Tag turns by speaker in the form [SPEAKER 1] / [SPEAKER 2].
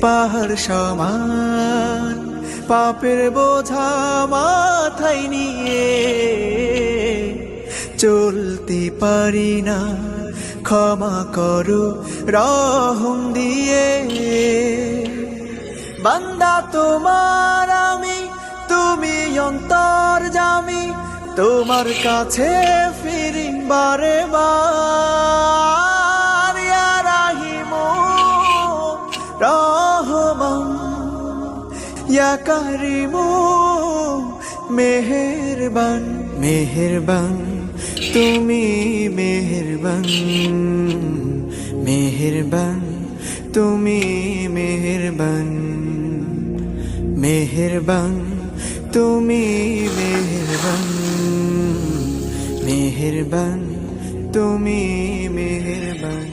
[SPEAKER 1] পাহাড় সমান পাপের বোঝা মাথায় নিয়ে চলতে পারি না, ক্ষমা করো রহম দিয়ে। বান্দা তোমার আমি, তুমি অন্তর্যামী, তোমার কাছে ফিরি বারে বার। ইয়া রাহিমু রহমান, ইয়া কারিমু মেহেরবান, মেহেরবান তুমি মেহেরবান, মেহেরবান তুমি মেহেরবান, মেহেরবান তুমি মেহেরবান, মেহেরবান তুমি মেহেরবান।